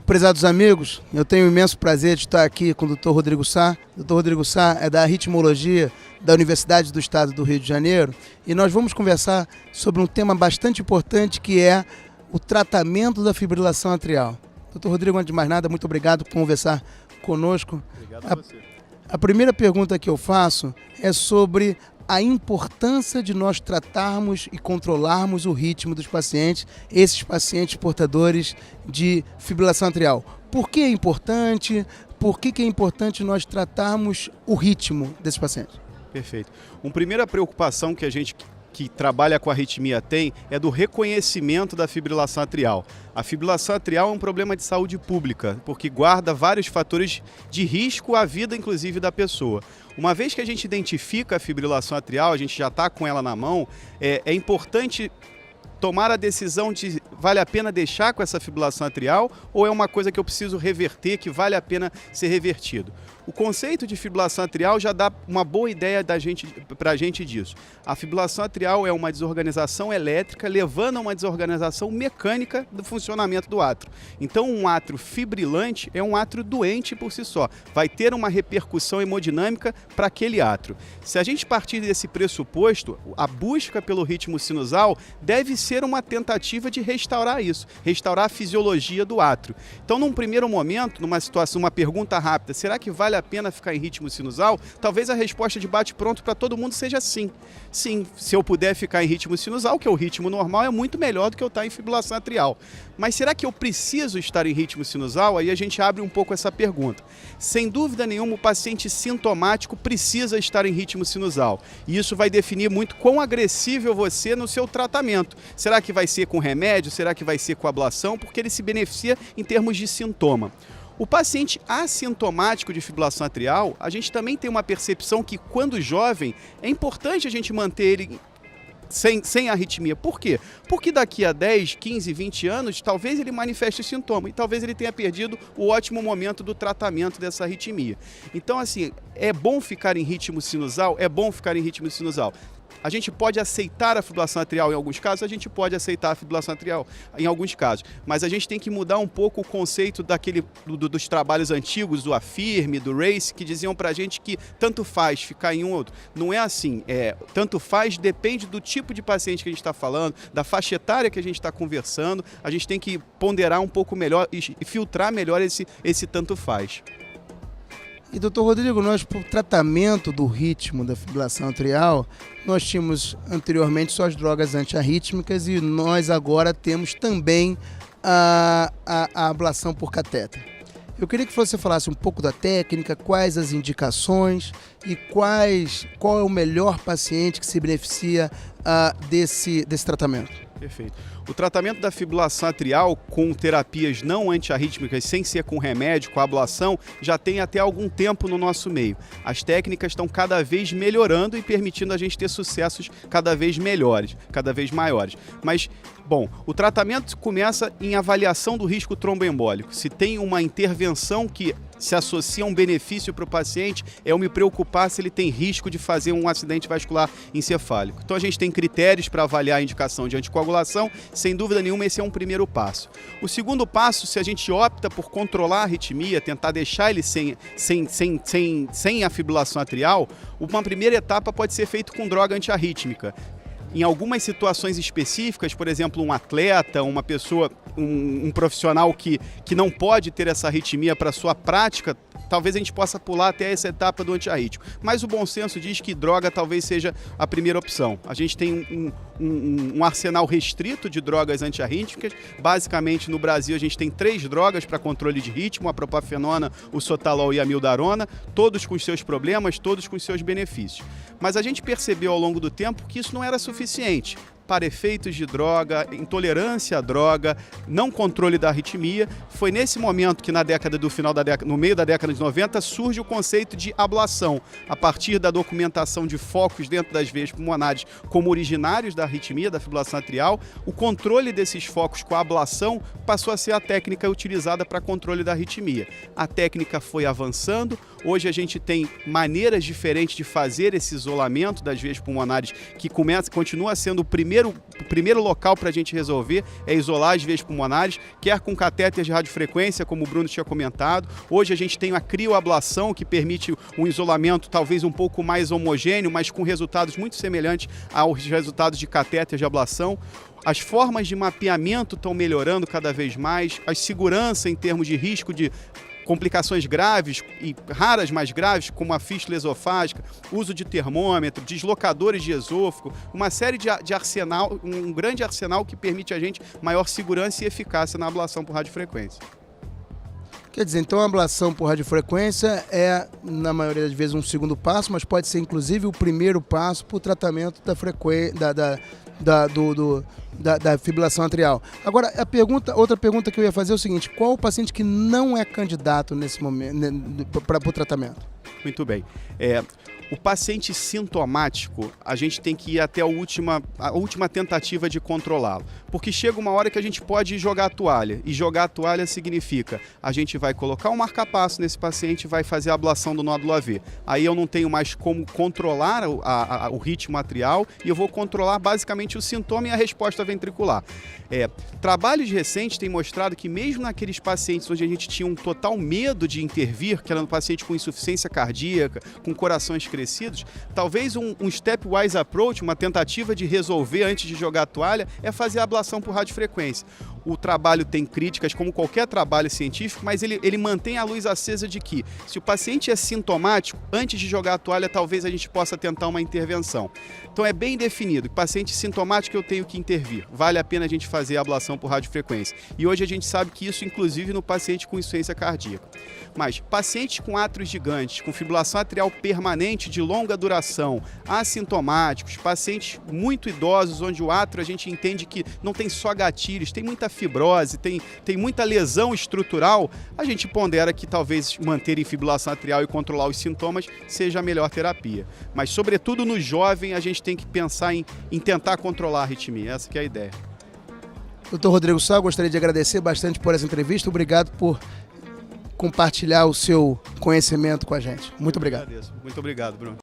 Prezados amigos, eu tenho o imenso prazer de estar aqui com o Dr. Rodrigo Sá. O Dr. Rodrigo Sá é da ritmologia da Universidade do Estado do Rio de Janeiro e nós vamos conversar sobre um tema bastante importante que é o tratamento da fibrilação atrial. Dr. Rodrigo, antes de mais nada, muito obrigado por conversar conosco. Obrigado a você. A primeira pergunta que eu faço é sobre a importância de nós tratarmos e controlarmos o ritmo dos pacientes, esses pacientes portadores de fibrilação atrial. Por que é importante? Por que é importante nós tratarmos o ritmo desses pacientes? Perfeito. Uma primeira preocupação que a gente que trabalha com arritmia tem é do reconhecimento da fibrilação atrial. A fibrilação atrial é um problema de saúde pública, porque guarda vários fatores de risco à vida, inclusive, da pessoa. Uma vez que a gente identifica a fibrilação atrial, a gente já está com ela na mão, é importante tomar a decisão de vale a pena deixar com essa fibrilação atrial ou é uma coisa que eu preciso reverter, que vale a pena ser revertido. O conceito de fibrilação atrial já dá uma boa ideia para a gente disso. A fibrilação atrial é uma desorganização elétrica levando a uma desorganização mecânica do funcionamento do átrio. Então um átrio fibrilante é um átrio doente por si só. Vai ter uma repercussão hemodinâmica para aquele átrio. Se a gente partir desse pressuposto, a busca pelo ritmo sinusal deve ser uma tentativa de restaurar isso, restaurar a fisiologia do átrio. Então, num primeiro momento, numa situação, uma pergunta rápida, será que vale a pena ficar em ritmo sinusal? Talvez a resposta de bate-pronto para todo mundo seja sim. Sim, se eu puder ficar em ritmo sinusal, que é o ritmo normal, é muito melhor do que eu estar em fibrilação atrial. Mas será que eu preciso estar em ritmo sinusal? Aí a gente abre um pouco essa pergunta. Sem dúvida nenhuma, o paciente sintomático precisa estar em ritmo sinusal. E isso vai definir muito quão agressivo você no seu tratamento. Será que vai ser com remédio? Será que vai ser com ablação? Porque ele se beneficia em termos de sintoma. O paciente assintomático de fibrilação atrial, a gente também tem uma percepção que, quando jovem, é importante a gente manter ele sem arritmia. Por quê? Porque daqui a 10, 15, 20 anos, talvez ele manifeste sintoma e talvez ele tenha perdido o ótimo momento do tratamento dessa arritmia. Então, assim, é bom ficar em ritmo sinusal? É bom ficar em ritmo sinusal. A gente pode aceitar a fibrilação atrial em alguns casos, a gente pode aceitar a fibrilação atrial em alguns casos, mas a gente tem que mudar um pouco o conceito dos trabalhos antigos, do Afirme, do Race, que diziam pra gente que tanto faz ficar em um ou outro. Não é assim, tanto faz, depende do tipo de paciente que a gente está falando, da faixa etária que a gente está conversando, a gente tem que ponderar um pouco melhor e filtrar melhor esse tanto faz. E, doutor Rodrigo, nós, para o tratamento do ritmo da fibrilação atrial, nós tínhamos anteriormente só as drogas antiarrítmicas e nós agora temos também a ablação por catéter. Eu queria que você falasse um pouco da técnica, quais as indicações e qual é o melhor paciente que se beneficia desse tratamento. Perfeito. O tratamento da fibrilação atrial com terapias não antiarrítmicas, sem ser com remédio, com ablação, já tem até algum tempo no nosso meio. As técnicas estão cada vez melhorando e permitindo a gente ter sucessos cada vez melhores, cada vez maiores. Mas, bom, o tratamento começa em avaliação do risco tromboembólico. Se tem uma intervenção que se associa a um benefício para o paciente, é eu me preocupar se ele tem risco de fazer um acidente vascular encefálico. Então a gente tem critérios para avaliar a indicação de anticoagulação, sem dúvida nenhuma esse é um primeiro passo. O segundo passo, se a gente opta por controlar a arritmia, tentar deixar ele sem a fibrilação atrial, uma primeira etapa pode ser feita com droga antiarrítmica. Em algumas situações específicas, por exemplo, um atleta, uma pessoa, um profissional que não pode ter essa arritmia para sua prática, talvez a gente possa pular até essa etapa do antiarrítmico. Mas o bom senso diz que droga talvez seja a primeira opção. A gente tem um arsenal restrito de drogas antiarrítmicas. Basicamente, no Brasil, a gente tem 3 drogas para controle de ritmo, a propafenona, o sotalol e a mildarona, todos com seus problemas, todos com seus benefícios. Mas a gente percebeu ao longo do tempo que isso não era suficiente. Para efeitos de droga, intolerância à droga, não controle da arritmia. Foi nesse momento que no meio da década de 90, surge o conceito de ablação, a partir da documentação de focos dentro das veias pulmonares como originários da arritmia, da fibrilação atrial. O controle desses focos com a ablação passou a ser a técnica utilizada para controle da arritmia. A técnica foi avançando, hoje a gente tem maneiras diferentes de fazer esse isolamento das veias pulmonares, que continua sendo o primeiro primeiro local para a gente resolver é isolar as veias pulmonares, quer com catéter de radiofrequência, como o Bruno tinha comentado. Hoje a gente tem a crioablação, que permite um isolamento talvez um pouco mais homogêneo, mas com resultados muito semelhantes aos resultados de catéter de ablação. As formas de mapeamento estão melhorando cada vez mais, a segurança em termos de risco de complicações graves e raras mais graves, como a fístula esofágica, uso de termômetro, deslocadores de esôfago, uma série de arsenal, um grande arsenal que permite a gente maior segurança e eficácia na ablação por radiofrequência. Quer dizer, então a ablação por radiofrequência é, na maioria das vezes, um segundo passo, mas pode ser inclusive o primeiro passo para o tratamento da fibrilação atrial. Agora, outra pergunta que eu ia fazer é o seguinte: qual o paciente que não é candidato nesse momento para o tratamento? Muito bem. O paciente sintomático, a gente tem que ir até a última tentativa de controlá-lo. Porque chega uma hora que a gente pode jogar a toalha. E jogar a toalha significa a gente vai colocar um marca-passo nesse paciente e vai fazer a ablação do nódulo AV. Aí eu não tenho mais como controlar o ritmo atrial e eu vou controlar basicamente o sintoma e a resposta ventricular. Trabalhos recentes têm mostrado que mesmo naqueles pacientes onde a gente tinha um total medo de intervir, que era um paciente com insuficiência cardíaca, com corações crescidos, talvez um stepwise approach, uma tentativa de resolver antes de jogar a toalha, é fazer a ablação por radiofrequência. O trabalho tem críticas, como qualquer trabalho científico, mas ele mantém a luz acesa de que, se o paciente é sintomático, antes de jogar a toalha, talvez a gente possa tentar uma intervenção. Então é bem definido que paciente sintomático eu tenho que intervir. Vale a pena a gente fazer a ablação por radiofrequência. E hoje a gente sabe que isso, inclusive, no paciente com insuficiência cardíaca. Mas pacientes com átrios gigantes, com fibrilação atrial permanente de longa duração, assintomáticos, pacientes muito idosos, onde o átrio a gente entende que não tem só gatilhos, tem muita fibrose, tem muita lesão estrutural, a gente pondera que talvez manter em fibrilação atrial e controlar os sintomas seja a melhor terapia. Mas, sobretudo no jovem, a gente tem que pensar em tentar controlar a arritmia. Essa que é a ideia. Dr. Rodrigo Sá, gostaria de agradecer bastante por essa entrevista. Obrigado por compartilhar o seu conhecimento com a gente. Muito obrigado. Muito obrigado, Bruno.